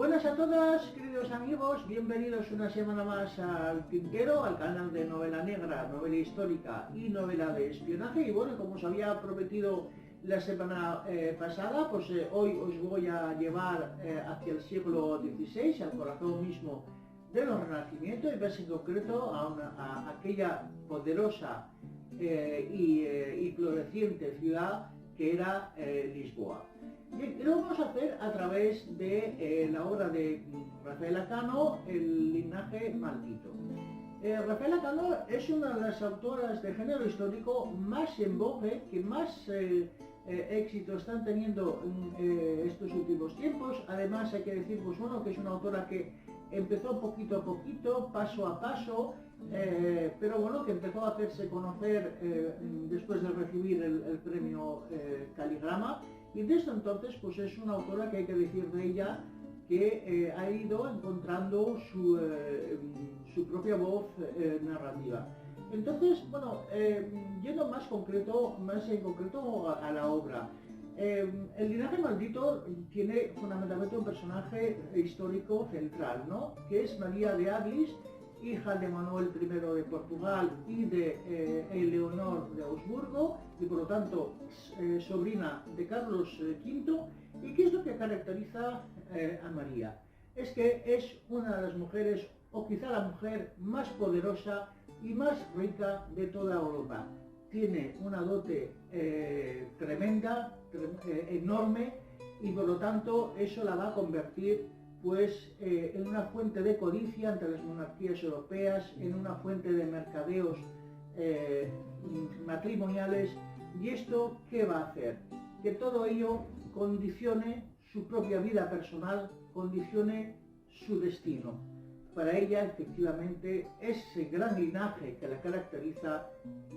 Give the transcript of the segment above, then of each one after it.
Buenas a todas, queridos amigos, bienvenidos una semana más al Tintero, al canal de novela negra, novela histórica y novela de espionaje. Y bueno, como os había prometido la semana pasada, pues hoy os voy a llevar hacia el siglo XVI, al corazón mismo de los Renacimientos, y más en concreto a aquella poderosa y floreciente ciudad que era Lisboa. Bien, y lo vamos a hacer a través de la obra de Rafaela Cano, El linaje maldito. Rafaela Cano es una de las autoras de género histórico más en vogue, que más éxito están teniendo estos últimos tiempos. Además hay que decir, pues bueno, que es una autora que empezó poquito a poquito, paso a paso, pero bueno, que empezó a hacerse conocer después de recibir el premio Caligrama. Y desde entonces, pues es una autora que hay que decir de ella que ha ido encontrando su propia voz narrativa. Entonces, bueno, yendo más en concreto a la obra. El linaje maldito tiene fundamentalmente un personaje histórico central, ¿no? Que es María de Aglis, hija de Manuel I de Portugal y de Eleonor de Augsburgo, y por lo tanto sobrina de Carlos V. ¿Y qué es lo que caracteriza a María? Es que es una de las mujeres, o quizá la mujer más poderosa y más rica de toda Europa. Tiene una dote tremenda, enorme, y por lo tanto eso la va a convertir pues en una fuente de codicia entre las monarquías europeas, en una fuente de mercadeos matrimoniales. ¿Y esto qué va a hacer? Que todo ello condicione su propia vida personal, condicione su destino. Para ella, efectivamente, ese gran linaje que la caracteriza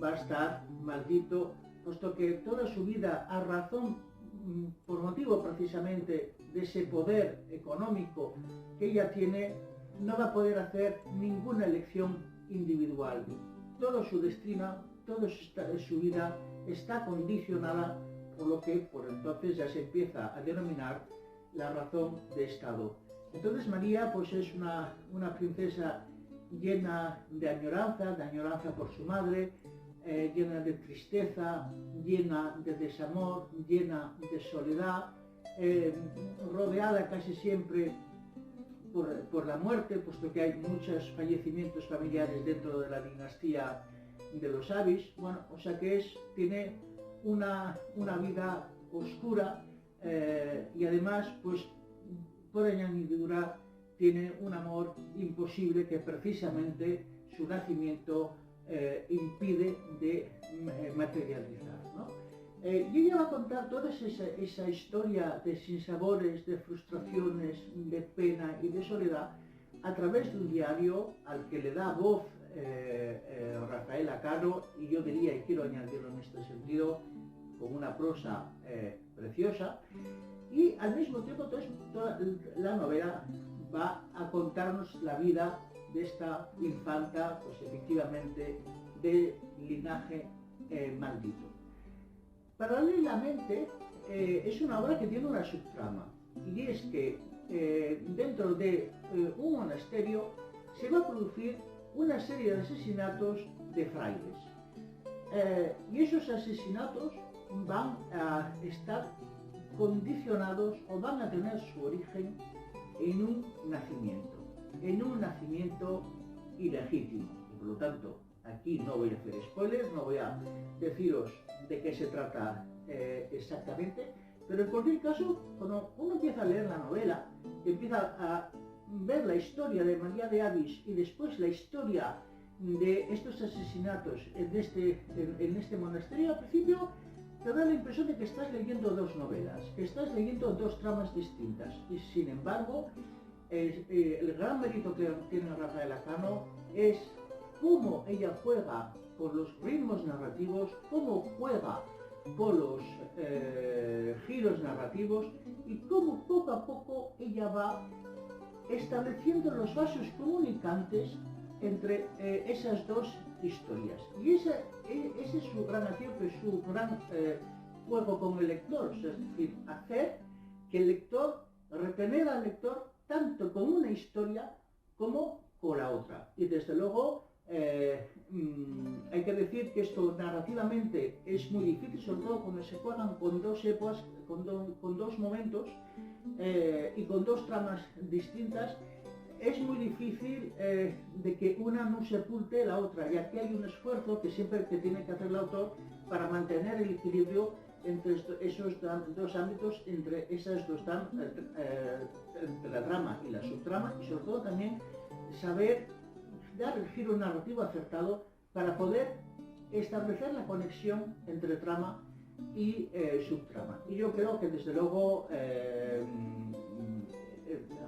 va a estar maldito, puesto que toda su vida, a razón, por motivo precisamente de ese poder económico que ella tiene, no va a poder hacer ninguna elección individual. Todo su destino, toda su vida está condicionada por lo que por entonces ya se empieza a denominar la razón de Estado. Entonces María pues es una princesa llena de añoranza por su madre, llena de tristeza, llena de desamor, llena de soledad, rodeada casi siempre por la muerte, puesto que hay muchos fallecimientos familiares dentro de la dinastía de los Avis. Bueno, o sea que tiene una vida oscura, y además pues por añadidura tiene un amor imposible que precisamente su nacimiento impide de materializar, ¿no? Y ella va a contar toda esa historia de sinsabores, de frustraciones, de pena y de soledad a través de un diario al que le da voz Rafaela Cano, y yo diría, y quiero añadirlo en este sentido, con una prosa preciosa. Y al mismo tiempo toda la novela va a contarnos la vida de esta infanta, pues efectivamente de linaje maldito. Paralelamente, es una obra que tiene una subtrama, y es que dentro de un monasterio se va a producir una serie de asesinatos de frailes. Y esos asesinatos van a estar condicionados o van a tener su origen en un nacimiento ilegítimo. Y por lo tanto, aquí no voy a hacer spoilers, no voy a deciros de qué se trata exactamente, pero en cualquier caso, cuando uno empieza a leer la novela, empieza a ver la historia de María de Aglis y después la historia de estos asesinatos en este monasterio, al principio te da la impresión de que estás leyendo dos novelas, que estás leyendo dos tramas distintas, y sin embargo el gran mérito que tiene Rafaela Cano es cómo ella juega con los ritmos narrativos, cómo juega con los giros narrativos, y cómo poco a poco ella va estableciendo los vasos comunicantes entre esas dos historias. Y ese es su gran acierto, su gran juego con el lector, es decir, hacer que el lector, retener al lector tanto con una historia como con la otra. Y desde luego hay que decir que esto narrativamente es muy difícil, sobre todo cuando se juegan con dos épocas, con dos momentos y con dos tramas distintas. Es muy difícil de que una no sepulte la otra, y aquí hay un esfuerzo que siempre tiene que hacer el autor para mantener el equilibrio entre esos dos ámbitos, entre esas dos entre la trama y la subtrama, y sobre todo también saber dar el giro narrativo acertado para poder establecer la conexión entre trama y subtrama. Y yo creo que desde luego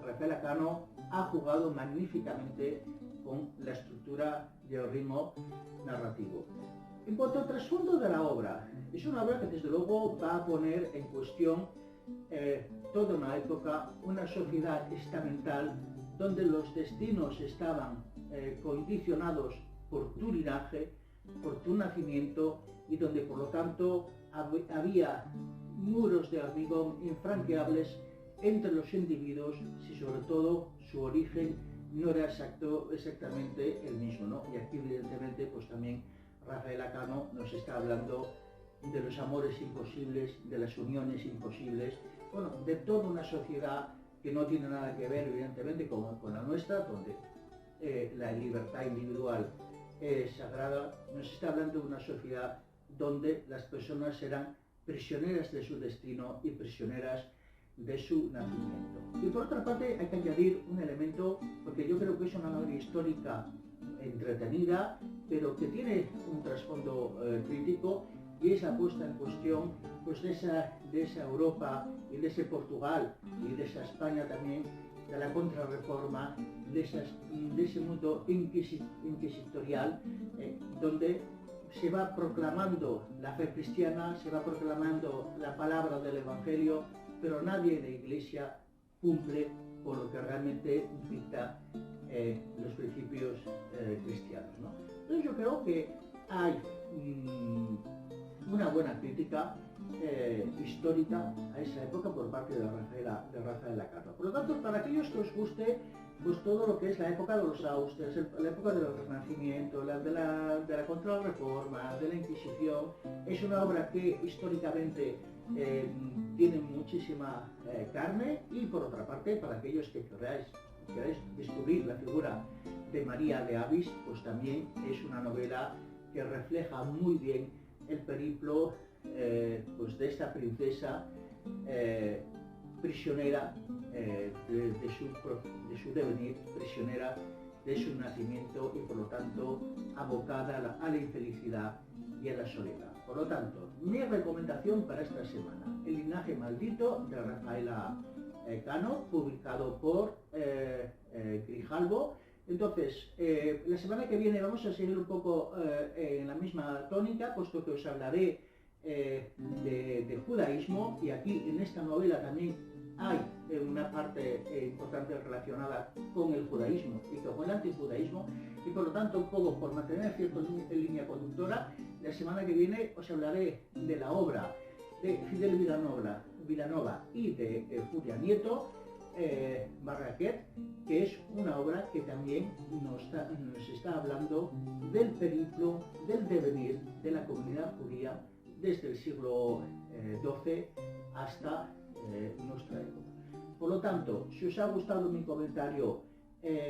Rafael Cano ha jugado magníficamente con la estructura y el ritmo narrativo. En cuanto al trasfondo de la obra, es una obra que desde luego va a poner en cuestión toda una época, una sociedad estamental donde los destinos estaban condicionados por tu linaje, por tu nacimiento, y donde por lo tanto había muros de hormigón infranqueables entre los individuos, si sobre todo su origen no era exactamente el mismo, ¿no? Y aquí evidentemente pues también Rafael Cano nos está hablando de los amores imposibles, de las uniones imposibles, bueno, de toda una sociedad que no tiene nada que ver evidentemente con la nuestra, donde la libertad individual es sagrada. Nos está hablando de una sociedad donde las personas eran prisioneras de su destino y prisioneras de su nacimiento. Y por otra parte hay que añadir un elemento, porque yo creo que es una novela histórica entretenida, pero que tiene un trasfondo crítico, y es la puesta en cuestión pues, de esa Europa y de ese Portugal y de esa España también, de la contrarreforma, de ese mundo inquisitorial, donde se va proclamando la fe cristiana, se va proclamando la palabra del Evangelio, pero nadie en la Iglesia cumple con lo que realmente dicta los principios cristianos, ¿no? Entonces yo creo que hay una buena crítica histórica a esa época por parte de Rafael Cano. Por lo tanto, para aquellos que os guste pues todo lo que es la época de los Austres, la época del Renacimiento, de la Contrarreforma, de la Inquisición, es una obra que históricamente tiene muchísima carne. Y por otra parte, para aquellos que queráis descubrir la figura de María de Avis, pues también es una novela que refleja muy bien el periplo pues de esta princesa prisionera de su devenir, prisionera de su nacimiento, y por lo tanto abocada a la infelicidad y a la soledad. Por lo tanto, mi recomendación para esta semana: El linaje maldito de Rafael Cano, publicado por Grijalbo. Entonces, la semana que viene vamos a seguir un poco en la misma tónica, puesto que os hablaré de judaísmo, y aquí en esta novela también hay una parte importante relacionada con el judaísmo y con el antijudaísmo, y por lo tanto, un poco por mantener cierta línea conductora, la semana que viene os hablaré de la obra de Fidel Vilanova y de Julia Nieto, Barraquer, que es una obra que también nos está hablando del periplo, del devenir de la comunidad judía desde el siglo XII hasta nuestra época. Por lo tanto, si os ha gustado mi comentario,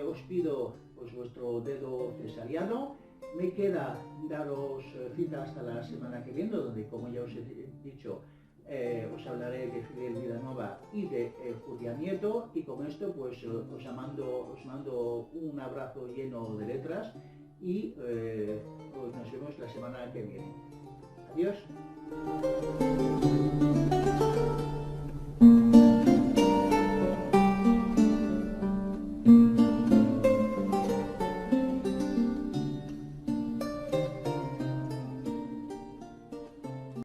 os pido pues, vuestro dedo cesariano. Me queda daros cita hasta la semana que viene, donde, como ya os he dicho, os hablaré de Fidel Vilanova y de Julia Nieto, y con esto pues os mando un abrazo lleno de letras, y pues nos vemos la semana que viene. Adiós.